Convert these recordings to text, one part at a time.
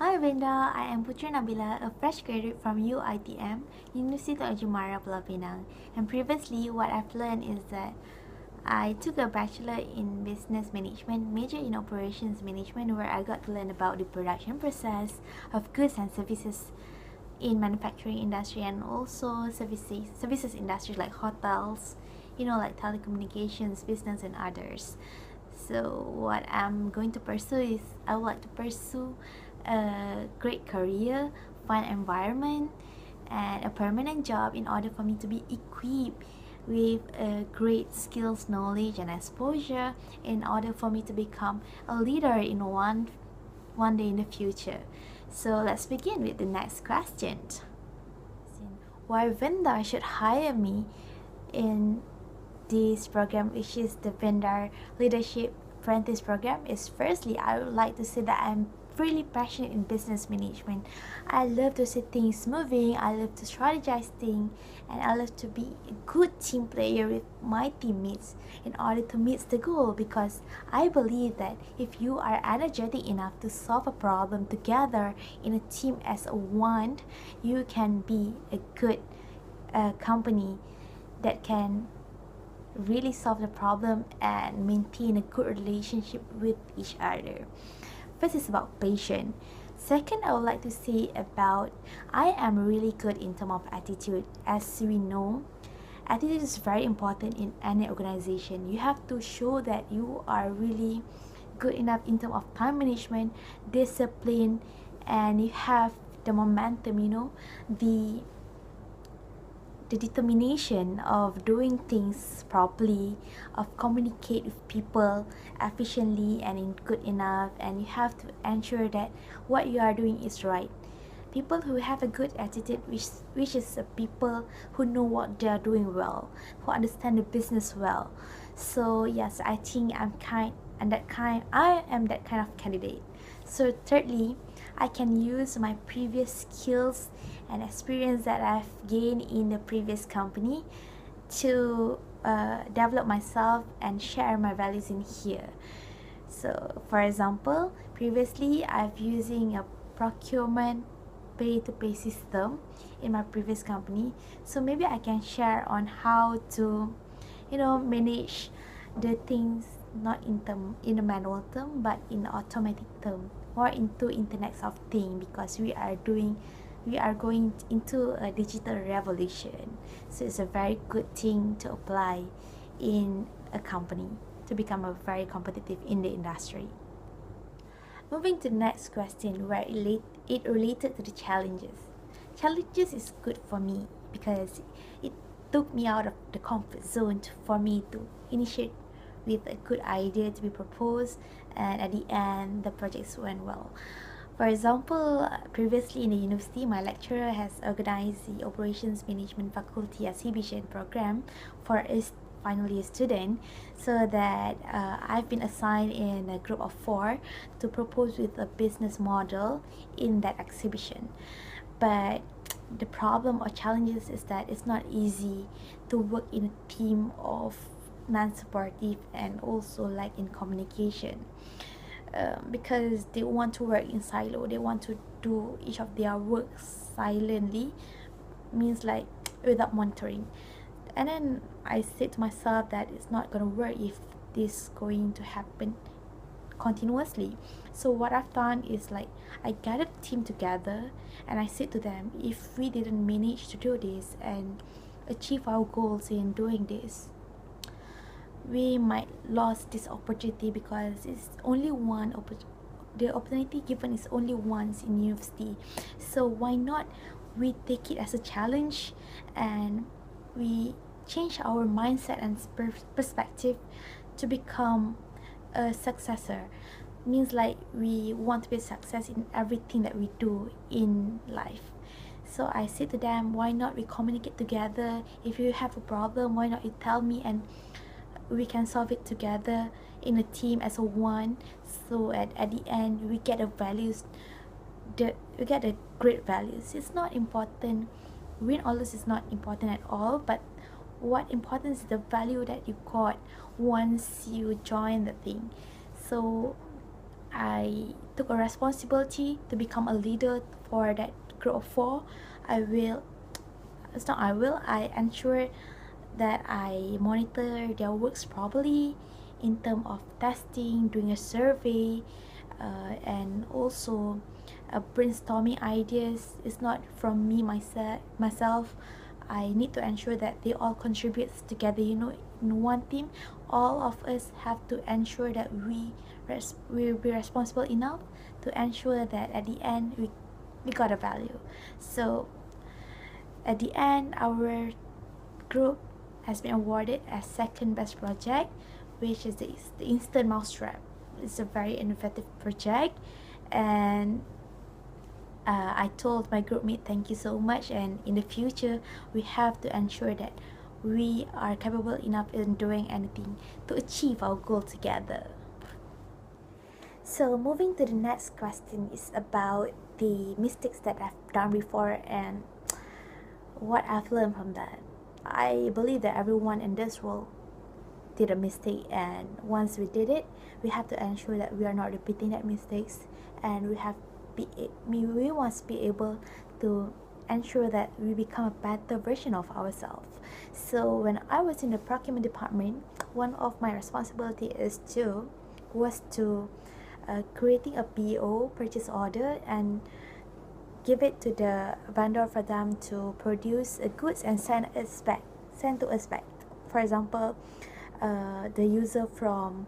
Hi Vinda, I am Putri Nabila, a fresh graduate from UITM, University Technology Mara Pulau Pinang. And previously, what I've learned is that I took a bachelor in business management, major in operations management, where I got to learn about the production process of goods and services in manufacturing industry and also services industry like hotels, like telecommunications, business and others. So what I'm going to pursue is I would like to pursue a great career, fun environment, and a permanent job in order for me to be equipped with a great skills, knowledge, and exposure in order for me to become a leader in one day in the future. So let's begin with the next question. Why Vinda should hire me in this program, which is the Vinda Leadership Apprentice program, is firstly I would like to say that I'm really passionate in business management. I love to see things moving, I love to strategize things, and I love to be a good team player with my teammates in order to meet the goal, because I believe that if you are energetic enough to solve a problem together in a team as a one, you can be a good company that can really solve the problem and maintain a good relationship with each other. First is about patience. Second, I would like to say about I am really good in terms of attitude. As we know, attitude is very important in any organization. You have to show that you are really good enough in terms of time management, discipline, and you have the momentum, the determination of doing things properly, of communicate with people efficiently and in good enough, and you have to ensure that what you are doing is right. People who have a good attitude, which is people who know what they are doing well, who understand the business well. So yes, I think I am that kind of candidate. So thirdly, I can use my previous skills and experience that I've gained in the previous company to develop myself and share my values in here. So for example, previously I've using a procurement pay-to-pay system in my previous company. So maybe I can share on how to manage the things not in a manual term but in automatic term, or into internet of things, because we are going into a digital revolution. So it's a very good thing to apply in a company to become a very competitive in the industry. Moving to the next question, where it related to the challenges. Challenges is good for me because it took me out of the comfort zone for me to initiate with a good idea to be proposed, and at the end the projects went well. For example, previously in the university, my lecturer has organized the operations management faculty exhibition program for a final year student, so that I've been assigned in a group of 4 to propose with a business model in that exhibition. But the problem or challenges is that it's not easy to work in a team of non-supportive and also like in communication, because they want to work in silo, they want to do each of their work silently, means like without monitoring. And then I said to myself that it's not going to work if this going to happen continuously. So what I've done is like I gathered the team together and I said to them, if we didn't manage to do this and achieve our goals in doing this, we might lose this opportunity, because it's only one the opportunity given is only once in university. So why not we take it as a challenge and we change our mindset and perspective to become a successor. Means like we want to be a success in everything that we do in life. So I said to them, why not we communicate together? If you have a problem, why not you tell me and we can solve it together in a team as a one. So at the end we get the values, we get the great values. It's not important, win or lose is not important at all, but what important is the value that you got once you join the thing. So I took a responsibility to become a leader for that group of 4, I ensure that I monitor their works properly in terms of testing, doing a survey, and also brainstorming ideas. It's not from me myself. I need to ensure that they all contribute together. In one team, all of us have to ensure that we will be responsible enough to ensure that at the end we got a value. So at the end, our group has been awarded as second best project, which is the instant mousetrap. It's a very innovative project, and I told my group mate thank you so much, and in the future we have to ensure that we are capable enough in doing anything to achieve our goal together. So moving to the next question is about the mistakes that I've done before and what I've learned from that. I believe that everyone in this world did a mistake, and once we did it, we have to ensure that we are not repeating that mistakes, and we must be able to ensure that we become a better version of ourselves. So when I was in the procurement department, one of my responsibility was to creating a PO, purchase order, and give it to the vendor for them to produce goods and send to us back. For example, the user from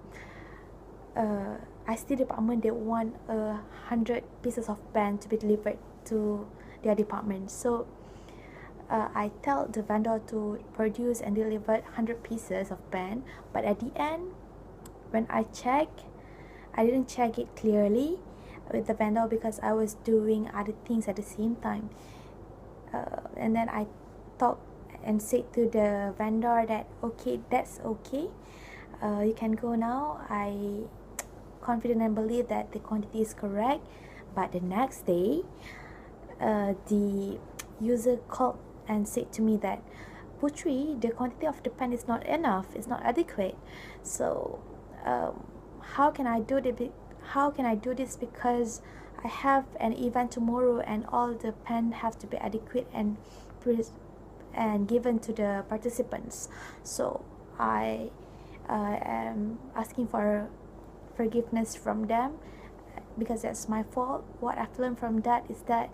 ICT department, they want 100 pieces of pen to be delivered to their department. So I tell the vendor to produce and deliver 100 pieces of pen, but at the end, when I didn't check it clearly with the vendor because I was doing other things at the same time. And then I talked and said to the vendor that okay, that's okay, you can go now. I confident and believe that the quantity is correct. But the next day, the user called and said to me that Putri, the quantity of the pen is not enough, it's not adequate. So how can I do this because I have an event tomorrow and all the pen have to be adequate and given to the participants. So I am asking for forgiveness from them because that's my fault. What I've learned from that is that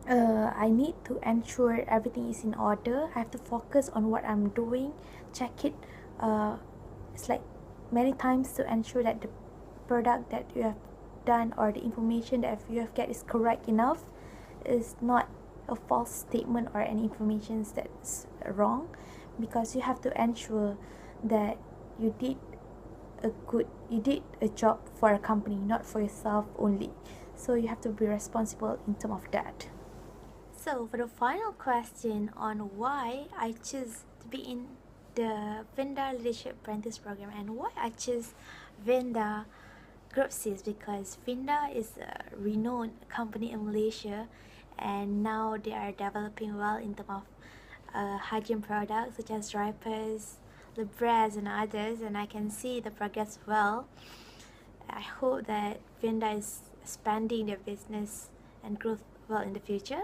I need to ensure everything is in order. I have to focus on what I'm doing, check it. It's like many times to ensure that the product that you have done or the information that you have get is correct enough, is not a false statement or any information that's wrong, because you have to ensure that you did a job for a company, not for yourself only. So you have to be responsible in terms of that. So for the final question on why I choose to be in the Vinda Leadership Apprentice program and why I choose Vinda Group C, is because Vinda is a renowned company in Malaysia, and now they are developing well in terms of hygiene products such as diapers, Libres and others, and I can see the progress well. I hope that Vinda is expanding their business and growth well in the future.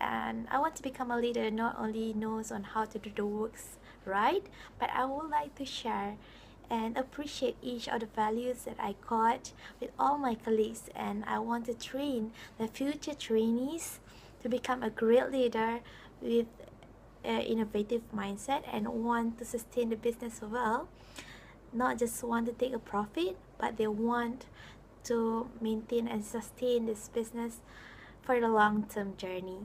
And I want to become a leader not only knows on how to do the works right, but I would like to share and appreciate each of the values that I got with all my colleagues, and I want to train the future trainees to become a great leader with an innovative mindset and want to sustain the business well, not just want to take a profit, but they want to maintain and sustain this business for the long-term journey.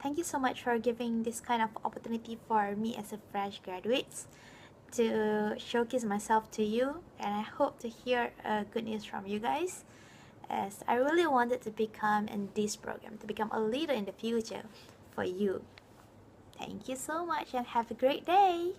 Thank you so much for giving this kind of opportunity for me as a fresh graduate to showcase myself to you, and I hope to hear good news from you guys, as I really wanted to become in this program, to become a leader in the future for you. Thank you so much and have a great day.